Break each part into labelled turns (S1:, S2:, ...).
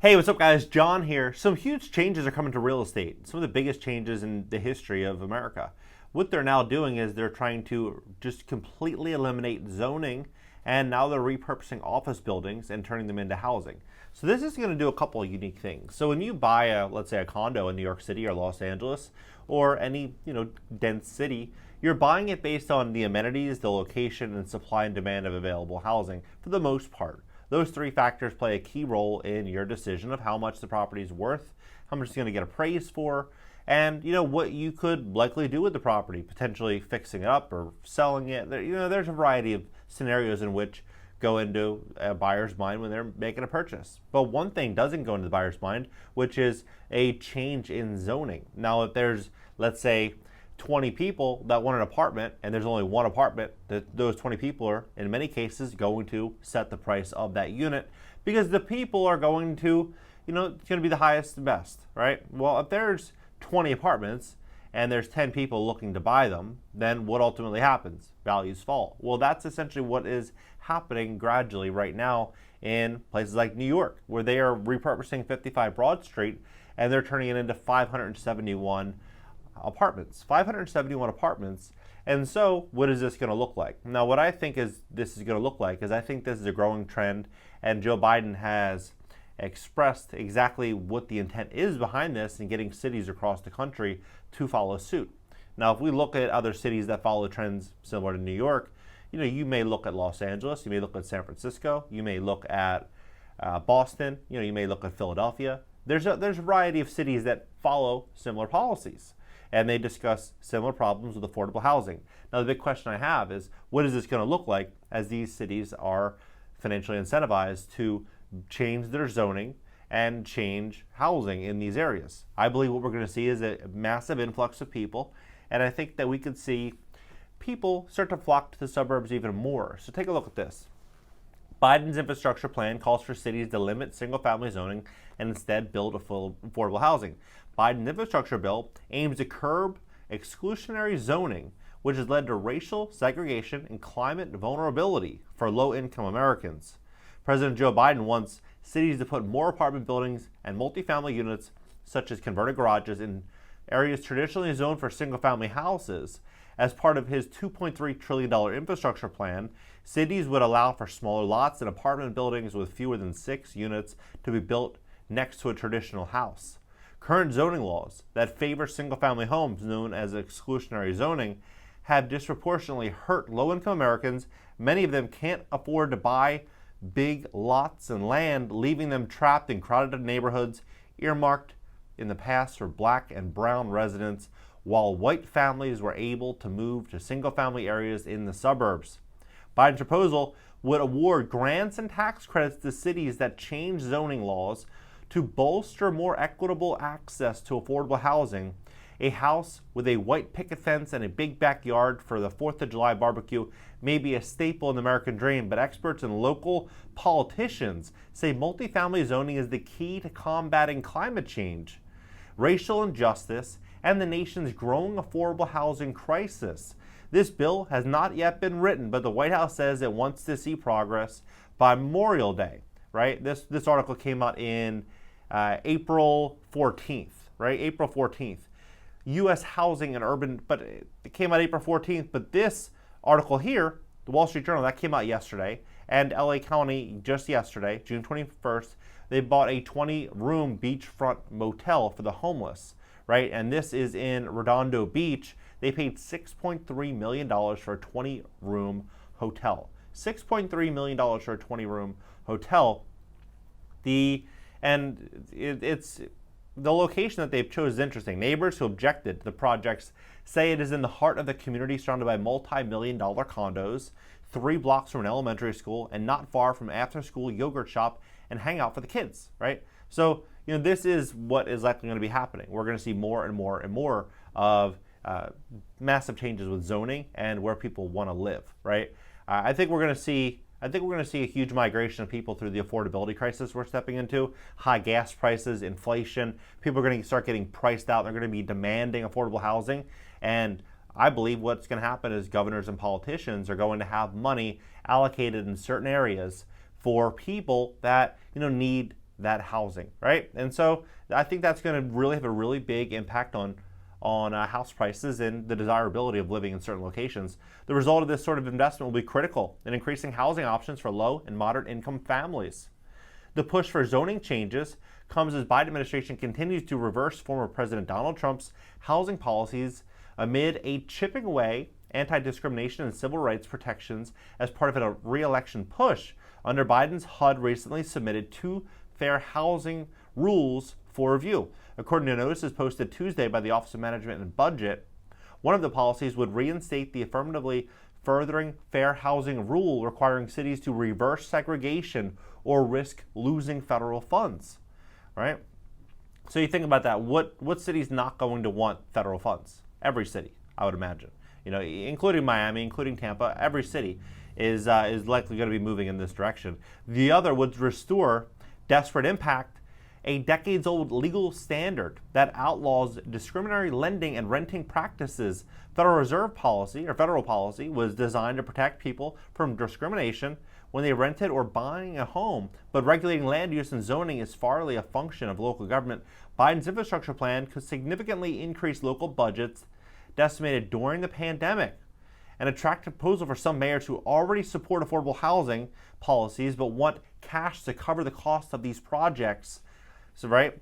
S1: Hey, what's up guys? John here. Some huge changes are coming to real estate. Some of the biggest changes in the history of America. What they're now doing is they're trying to just completely eliminate zoning, and now they're repurposing office buildings and turning them into housing. So this is going to do a couple of unique things. So when you buy let's say a condo in New York City or Los Angeles or any, dense city, you're buying it based on the amenities, the location, and supply and demand of available housing for the most part. Those three factors play a key role in your decision of how much the property is worth, how much it's going to get appraised for, and what you could likely do with the property, potentially fixing it up or selling it. There's a variety of scenarios in which go into a buyer's mind when they're making a purchase. But one thing doesn't go into the buyer's mind, which is a change in zoning. Now, if there's, let's say, 20 people that want an apartment and there's only one apartment, those 20 people are in many cases going to set the price of that unit because the people are going to, it's going to be the highest and best, right? Well, if there's 20 apartments and there's 10 people looking to buy them, then what ultimately happens? Values fall. Well, that's essentially what is happening gradually right now in places like New York, where they are repurposing 55 Broad Street and they're turning it into 571 apartments. And so what is this going to look like? Now, what I think this is going to look like is I think this is a growing trend, and Joe Biden has expressed exactly what the intent is behind this and getting cities across the country to follow suit. Now, if we look at other cities that follow trends similar to New York, you may look at Los Angeles, you may look at San Francisco, you may look at Boston, you may look at Philadelphia. There's a variety of cities that follow similar policies, and they discuss similar problems with affordable housing. Now, the big question I have is, what is this going to look like as these cities are financially incentivized to change their zoning and change housing in these areas? I believe what we're going to see is a massive influx of people, and I think that we could see people start to flock to the suburbs even more. So take a look at this. Biden's infrastructure plan calls for cities to limit single-family zoning and instead build affordable housing. Biden's infrastructure bill aims to curb exclusionary zoning, which has led to racial segregation and climate vulnerability for low-income Americans. President Joe Biden wants cities to put more apartment buildings and multifamily units, such as converted garages, in areas traditionally zoned for single-family houses. As part of his $2.3 trillion infrastructure plan, cities would allow for smaller lots and apartment buildings with fewer than 6 units to be built next to a traditional house. Current zoning laws that favor single-family homes, known as exclusionary zoning, have disproportionately hurt low-income Americans. Many of them can't afford to buy big lots and land, leaving them trapped in crowded neighborhoods earmarked in the past for black and brown residents, while white families were able to move to single-family areas in the suburbs. Biden's proposal would award grants and tax credits to cities that change zoning laws to bolster more equitable access to affordable housing. A house with a white picket fence and a big backyard for the 4th of July barbecue may be a staple in the American dream, but experts and local politicians say multifamily zoning is the key to combating climate change, racial injustice, and the nation's growing affordable housing crisis. This bill has not yet been written, but the White House says it wants to see progress by Memorial Day, right? This article came out in April 14th, right? April 14th. U.S. housing and urban, but it came out April 14th, but this article here, the Wall Street Journal, that came out yesterday, and LA County just yesterday, June 21st, they bought a 20-room beachfront motel for the homeless, right? And this is in Redondo Beach. They paid $6.3 million for a 20-room hotel. $6.3 million for a 20-room hotel. It's the location that they've chosen is interesting. Neighbors who objected to the projects say it is in the heart of the community, surrounded by multi-million-dollar condos, 3 blocks from an elementary school, and not far from after-school yogurt shop and hangout for the kids, right? So, this is what is likely going to be happening. We're going to see more and more and more of massive changes with zoning and where people want to live, right? I think we're going to see a huge migration of people through the affordability crisis we're stepping into. High gas prices, inflation. People are going to start getting priced out. They're going to be demanding affordable housing. And I believe what's going to happen is governors and politicians are going to have money allocated in certain areas for people that need that housing, right? And so I think that's going to really have a really big impact on house prices and the desirability of living in certain locations. The result of this sort of investment will be critical in increasing housing options for low and moderate income families. The push for zoning changes comes as Biden administration continues to reverse former President Donald Trump's housing policies amid a chipping away anti-discrimination and civil rights protections as part of a re-election push. Under Biden's HUD recently submitted two fair housing rules for review. According to notices posted Tuesday by the Office of Management and Budget, one of the policies would reinstate the affirmatively furthering fair housing rule requiring cities to reverse segregation or risk losing federal funds, right? So you think about that. What city's not going to want federal funds? Every city, I would imagine. Including Miami, including Tampa, every city is likely going to be moving in this direction. The other would restore desperate impact, a decades-old legal standard that outlaws discriminatory lending and renting practices. Federal Reserve policy, or federal policy, was designed to protect people from discrimination when they rented or buying a home, but regulating land use and zoning is farly a function of local government. Biden's infrastructure plan could significantly increase local budgets decimated during the pandemic. An attractive proposal for some mayors who already support affordable housing policies but want cash to cover the cost of these projects. So, right,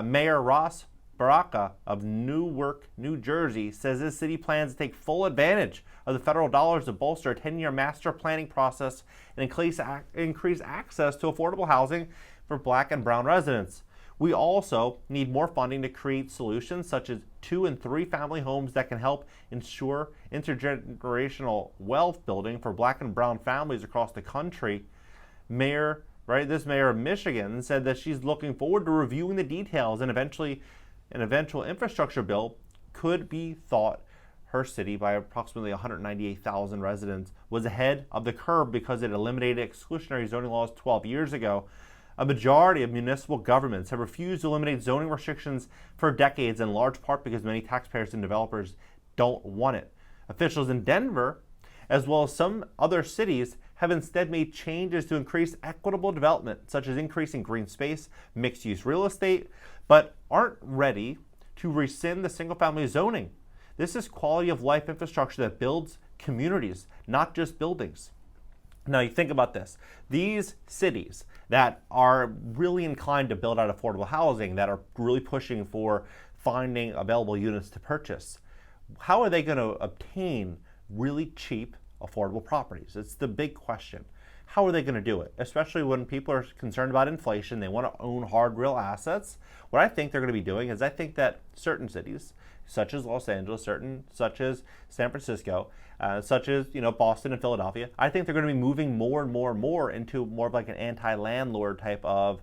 S1: Mayor Ross Baraka of Newark, New Jersey, says his city plans to take full advantage of the federal dollars to bolster a 10-year master planning process and increase access to affordable housing for Black and brown residents. We also need more funding to create solutions such as 2- and 3-family homes that can help ensure intergenerational wealth building for Black and brown families across the country. This mayor of Michigan said that she's looking forward to reviewing the details, and eventually an eventual infrastructure bill could be thought her city, by approximately 198,000 residents, was ahead of the curve because it eliminated exclusionary zoning laws 12 years ago. A majority of municipal governments have refused to eliminate zoning restrictions for decades, in large part because many taxpayers and developers don't want it. Officials in Denver, as well as some other cities, have instead made changes to increase equitable development, such as increasing green space, mixed-use real estate, but aren't ready to rescind the single-family zoning. This is quality of life infrastructure that builds communities, not just buildings. Now you think about this. These cities that are really inclined to build out affordable housing, that are really pushing for finding available units to purchase, how are they going to obtain really cheap, affordable properties? It's the big question. How are they going to do it? Especially when people are concerned about inflation, they want to own hard, real assets. What I think they're going to be doing is I think that certain cities, such as Los Angeles, such as San Francisco, such as Boston and Philadelphia, I think they're going to be moving more and more and more into more of like an anti-landlord type of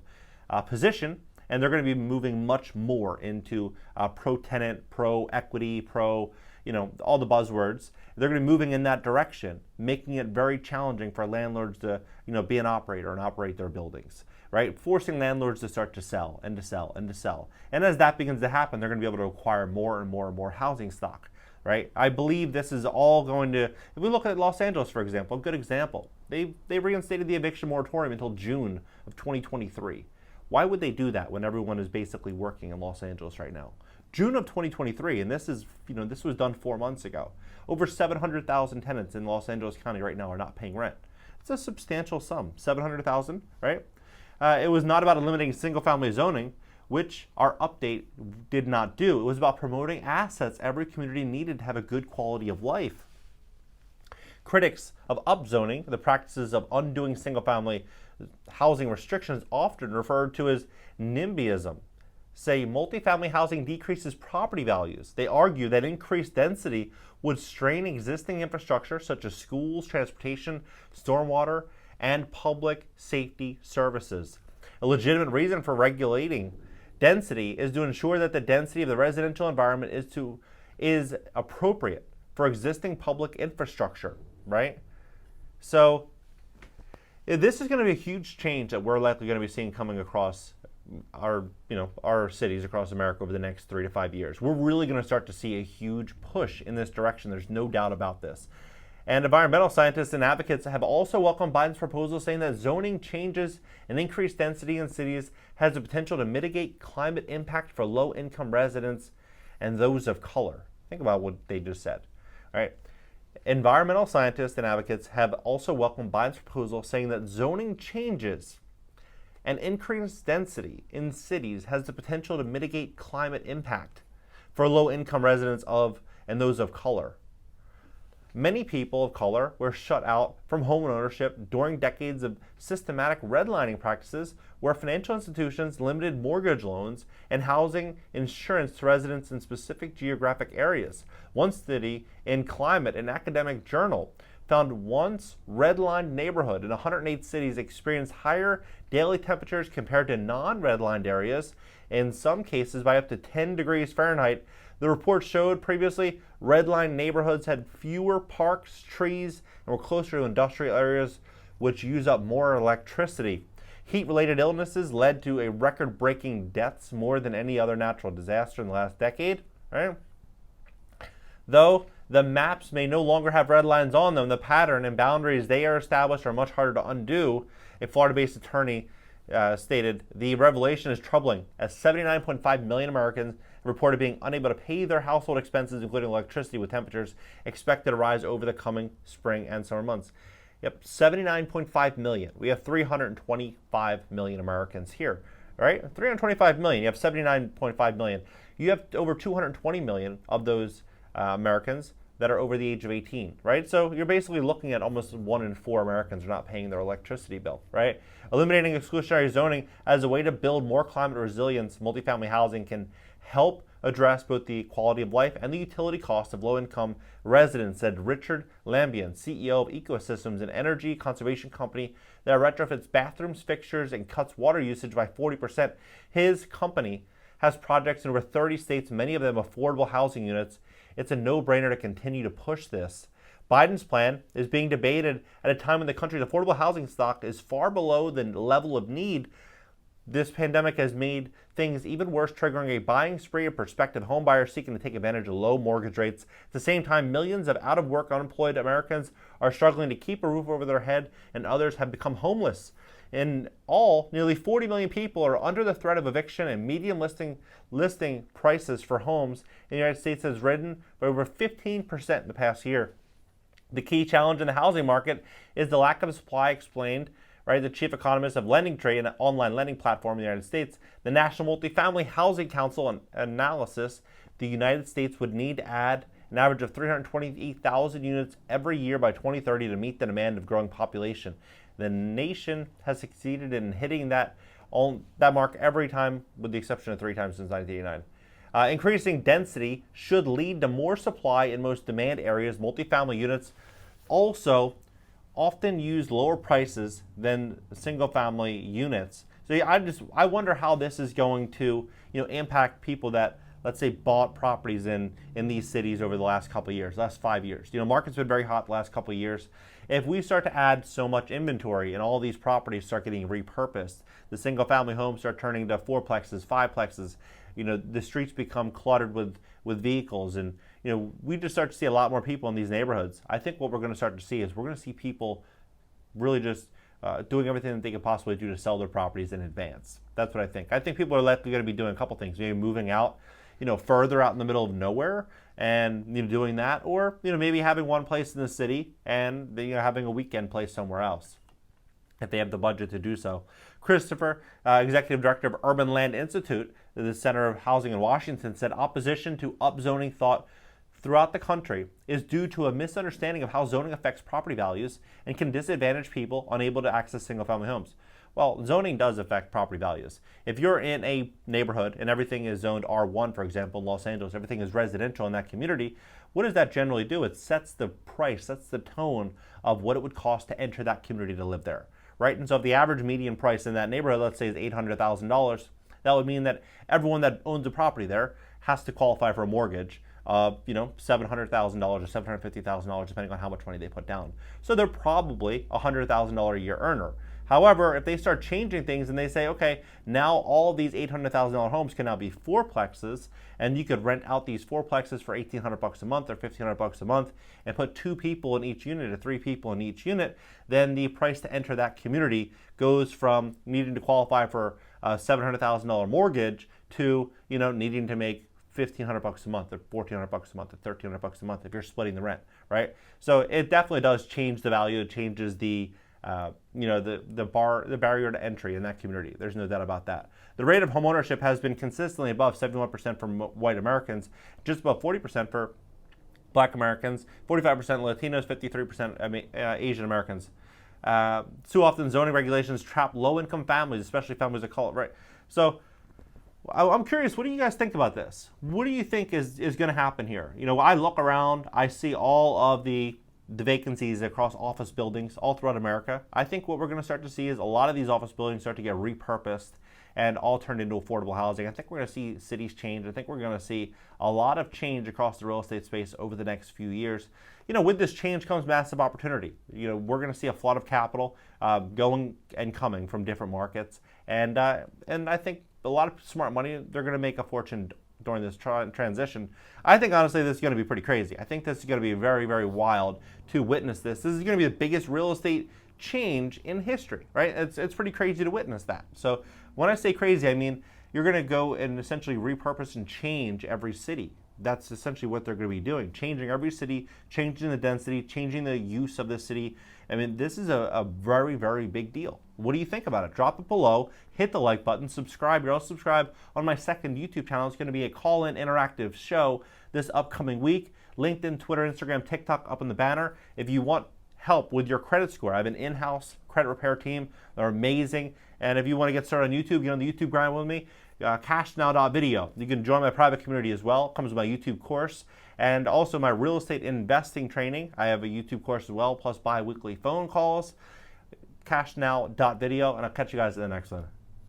S1: position, and they're going to be moving much more into pro-tenant, pro-equity, all the buzzwords. They're going to be moving in that direction, making it very challenging for landlords to be an operator and operate their buildings, right? Forcing landlords to start to sell and to sell and to sell. And as that begins to happen, they're going to be able to acquire more and more and more housing stock, right? I believe this is all going to, if we look at Los Angeles, for example, a good example, they reinstated the eviction moratorium until June of 2023. Why would they do that when everyone is basically working in Los Angeles right now? June of 2023, and this was done 4 months ago. Over 700,000 tenants in Los Angeles County right now are not paying rent. It's a substantial sum, 700,000, right? It was not about eliminating single-family zoning, which our update did not do. It was about promoting assets every community needed to have a good quality of life. Critics of upzoning, the practices of undoing single-family housing restrictions, often referred to as NIMBYism, say multifamily housing decreases property values. They argue that increased density would strain existing infrastructure such as schools, transportation, stormwater, and public safety services. A legitimate reason for regulating density is to ensure that the density of the residential environment is appropriate for existing public infrastructure, right? So this is going to be a huge change that we're likely going to be seeing coming across our cities across America over the next 3 to 5 years. We're really going to start to see a huge push in this direction. There's no doubt about this. And environmental scientists and advocates have also welcomed Biden's proposal, saying that zoning changes and increased density in cities has the potential to mitigate climate impact for low-income residents and those of color. Think about what they just said. All right. Environmental scientists and advocates have also welcomed Biden's proposal, saying that zoning changes and increased density in cities has the potential to mitigate climate impact for low-income residents of and those of color. Many people of color were shut out from home ownership during decades of systematic redlining practices where financial institutions limited mortgage loans and housing insurance to residents in specific geographic areas. One study in Climate, an academic journal, found once redlined neighborhood in 108 cities experienced higher daily temperatures compared to non-redlined areas, in some cases by up to 10 degrees Fahrenheit. The report showed previously redlined neighborhoods had fewer parks, trees, and were closer to industrial areas which use up more electricity. Heat-related illnesses led to a record-breaking deaths more than any other natural disaster in the last decade. Right? Though the maps may no longer have red lines on them, the pattern and boundaries they are established are much harder to undo. A Florida-based attorney stated, the revelation is troubling, as 79.5 million Americans reported being unable to pay their household expenses, including electricity, with temperatures expected to rise over the coming spring and summer months. Yep, 79.5 million. We have 325 million Americans here, right? 325 million. You have 79.5 million. You have over 220 million of those Americans that are over the age of 18, right? So you're basically looking at almost 1 in 4 Americans are not paying their electricity bill, right? Eliminating exclusionary zoning as a way to build more climate resilience, multifamily housing can help address both the quality of life and the utility cost of low-income residents, said Richard Lambian, CEO of Ecosystems, an energy conservation company that retrofits bathrooms, fixtures, and cuts water usage by 40%. His company has projects in over 30 states, many of them affordable housing units. It's a no-brainer to continue to push this. Biden's plan is being debated at a time when the country's affordable housing stock is far below the level of need. This pandemic has made things even worse, triggering a buying spree of prospective home buyers seeking to take advantage of low mortgage rates. At the same time, millions of out-of-work, unemployed Americans are struggling to keep a roof over their head, and others have become homeless. In all, nearly 40 million people are under the threat of eviction, and median listing prices for homes in the United States has risen by over 15% in the past year. The key challenge in the housing market is the lack of supply, explained the chief economist of LendingTree, an online lending platform in the United States. The National Multifamily Housing Council analysis, the United States would need to add an average of 328,000 units every year by 2030 to meet the demand of growing population. The nation has succeeded in hitting that mark every time, with the exception of 3 times since 1989. Increasing density should lead to more supply in most demand areas. Multifamily units also often use lower prices than single-family units. So I wonder how this is going to impact people that, let's say, bought properties in these cities over the last couple of years, last 5 years. Market's been very hot the last couple of years. If we start to add so much inventory and all these properties start getting repurposed, the single-family homes start turning to 4plexes, 5plexes, the streets become cluttered with vehicles, and we just start to see a lot more people in these neighborhoods. I think what we're going to start to see is we're going to see people really just doing everything that they could possibly do to sell their properties in advance. That's what I think. I think people are likely going to be doing a couple things, maybe moving out, further out in the middle of nowhere and doing that, or maybe having one place in the city and having a weekend place somewhere else if they have the budget to do so. Christopher, executive director of Urban Land Institute, the Center of Housing in Washington, said opposition to upzoning thought throughout the country is due to a misunderstanding of how zoning affects property values and can disadvantage people unable to access single-family homes. Well, zoning does affect property values. If you're in a neighborhood and everything is zoned R1, for example, in Los Angeles, everything is residential in that community, what does that generally do? It sets the price, sets the tone of what it would cost to enter that community to live there, right? And so if the average median price in that neighborhood, let's say, is $800,000, that would mean that everyone that owns a property there has to qualify for a mortgage of $700,000 or $750,000, depending on how much money they put down. So they're probably a $100,000 a year earner. However, if they start changing things and they say, okay, now all these $800,000 homes can now be fourplexes, and you could rent out these fourplexes for $1,800 a month or $1,500 a month, and put 2 people in each unit or 3 people in each unit, then the price to enter that community goes from needing to qualify for a $700,000 mortgage to needing to make $1,500 a month or $1,400 a month or $1,300 a month if you're splitting the rent, right? So it definitely does change the value. It changes the the barrier to entry in that community. There's no doubt about that. The rate of homeownership has been consistently above 71% for white Americans, just above 40% for Black Americans, 45% Latinos, 53% Asian Americans. Too often, zoning regulations trap low-income families, especially families of color, right? So I'm curious, what do you guys think about this? What do you think is going to happen here? I look around, I see all of the vacancies across office buildings all throughout America. I think what we're going to start to see is a lot of these office buildings start to get repurposed and all turned into affordable housing. I think we're going to see cities change. I think we're going to see a lot of change across the real estate space over the next few years. With this change comes massive opportunity. We're going to see a flood of capital going and coming from different markets, and I think a lot of smart money, they're going to make a fortune during this transition. I think honestly this is going to be pretty crazy. I think this is going to be very, very wild to witness this. This is going to be the biggest real estate change in history, right? It's pretty crazy to witness that. So when I say crazy, I mean you're going to go and essentially repurpose and change every city. That's essentially what they're going to be doing, changing every city, changing the density, changing the use of the city. I mean, this is a very, very big deal. What do you think about it? Drop it below, hit the like button, subscribe. You're also subscribed on my second YouTube channel. It's going to be a call-in interactive show this upcoming week. LinkedIn, Twitter, Instagram, TikTok up in the banner. If you want help with your credit score, I have an in-house credit repair team. They're amazing. And if you want to get started on YouTube, get on the YouTube grind with me. Cashnow.video. You can join my private community as well. It comes with my YouTube course and also my real estate investing training. I have a YouTube course as well, plus bi-weekly phone calls. Cashnow.video, and I'll catch you guys in the next one.